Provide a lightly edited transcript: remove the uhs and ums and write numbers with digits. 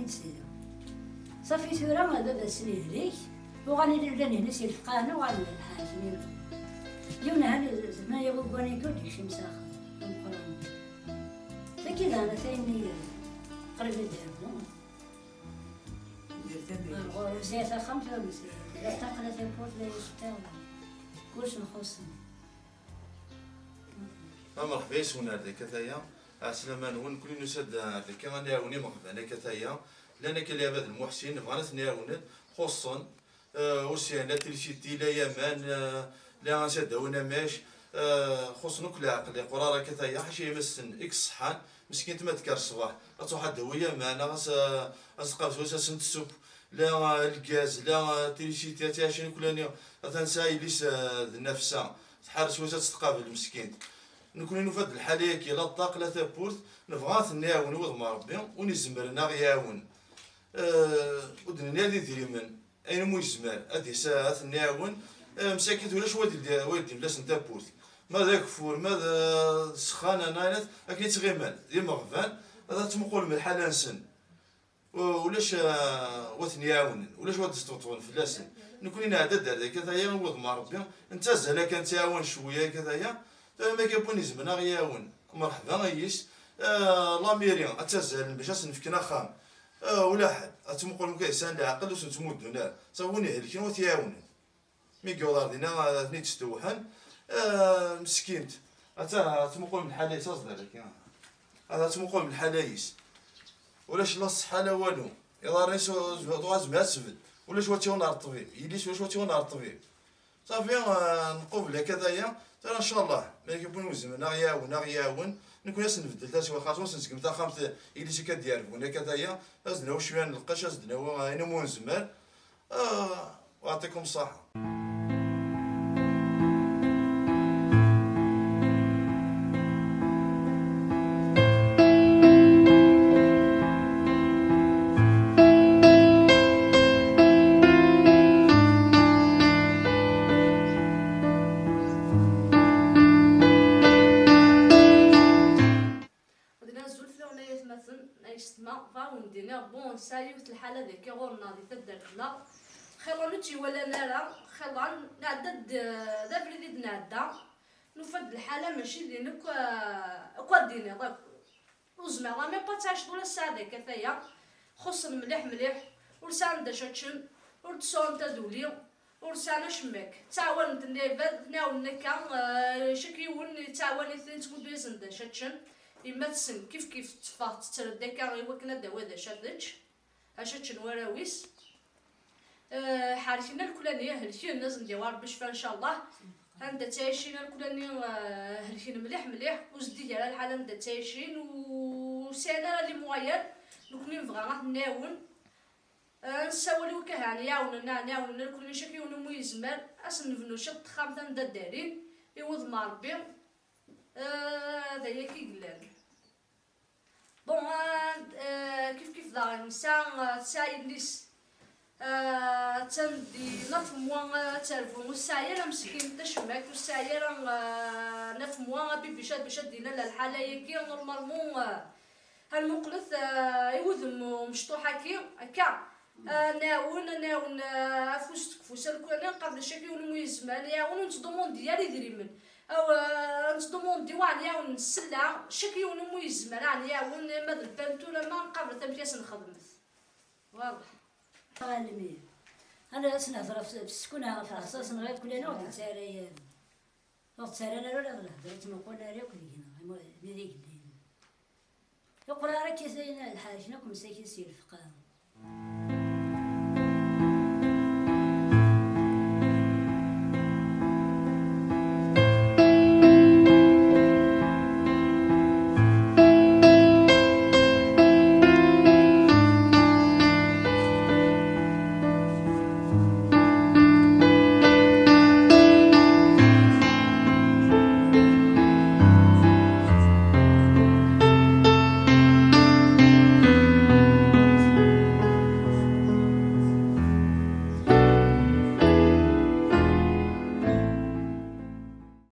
نسير صافي ثورة ما بابا سنين ليك وغاني لاني نسي الفقانة وغاني الحاج يونا هاني زعما يبغوني كل شي مساخ القرآن فكذا أنا ثاني قريب ديالو وزيت خمسة وزيت لا تقل تبوت لا يستوى كلش نخصني مرحبا سونا هذيك كثايا عسلامة نون كل نسد هذيك غنعاوني مرحبا انا كثايا لأن كلي هذا المحسن بغينا نعاون خصوصا وسيانا تلشيتي لا يمان لا غنسداونا ماش خصنا كل عقل قرارة كثايا حاشي يمسن اكس صحان مسكين تما تكار الصباح غتروح الدوية معنا غنسقاو وساس السوب لا الغاز لا تلشيتي تاشين كلاني غتنساي ليس النفسة تحرس وساس تقابل مسكين نكون في هاد الحالة كي لا الطاق لا تابورت نبغى نعاون وضم ربي ونزمرنا غيعاون ودنا اللي ديريمن اين مو يزمر هادي ساعات نعاون مساكين ولاش وادي بلاص نتابورت ماذا كفور ماذا سخانة نايلات اكيد تغيمان ديما غفان هذا تمقول من الحالة نسن ولاش وثنياون ولاش واد تستوطون فلاسن نكون نعدد هذا كذايا وضم ربي انت زعما كان تعاون شوية كذايا ما كيبوني زمنا غياون مرحبا غيش لاميريان اتزال باش نفكنا خام ولا حد اتمقول مكيسان اللي عقل واش نتمدنا صاوني هلكين وتياون مي كيولار دينا ثني تستوحن مسكينت تمقول من حالايس اصدر هذا تمقول من حالايس ولاش لا الصحه لا والو يلا ريس دواز ما تسبد ولاش واتيون نهار الطبيب يليش واش واتيون نهار الطبيب صافي نقوبل هكذايا ان شاء الله ما كيبون وزمنا غياون نكون نبدل تا شي خاطر نسكن تا خامس اللي شي كدير كذايا ازنا شويه نلقاش ازنا انا مو نزمر ويعطيكم الصحه. ندينا بون ساليوت الحاله ذيك غورنا دي تدرنا خيلا نتي ولا نرى خيلا نعدد ذا بلي نعدا نفد الحاله ماشي دينك قاديني داك وزعما ما باتاش ولا الساعه ديك كفايه خص مليح ورسان داشاتشن ورتسون تدولي ورسان شماك تعاونت نيفاد ناولنا كان شكيون تعاوني ثنين تمدويز داشاتشن إما تسن كيف تفاح تتردى كان وكنا داوود شادتش هاشتش وراويس حارشنا الكلانية هلشين نازل جوار بشفا إن شاء الله عند تعيشين الكلانية هلشين مليح وزدي على الحالة عند تعيشين وسانا اللي مغير نكوني نبغى نعاون نساولي وكهان نعاون الكل شكي ونمو يزمر أصل نفنو شط خامتا ندا دارين يوض مع ربي هذا هي كي قلان بون كيف ذا نسان سايد نيس تندي نفموا تلفون والساير مسكين تشمك والساير نفموا بشاد دينا الحاله يكي نورمالمون هالمقلث يوذم مشطوحه كي هكا ناون افوس تكفوس الكل قبل شكل ونمو يزمان ناون نتضمون ديالي دريمن او نتضمون ديوان ياون السلعه شكي ونمو يزمان ياون ماد البنتو لما قبل تمكياس نخدمت واضح غالمي انا سنهضر في السكونه في الخصاص نغير كلنا وقت ساري وقت ساري انا ولا هضرت ما قلنا راه كلنا ميريك يقرا راه كيسين الحاج نكون مساكين سير الفقاه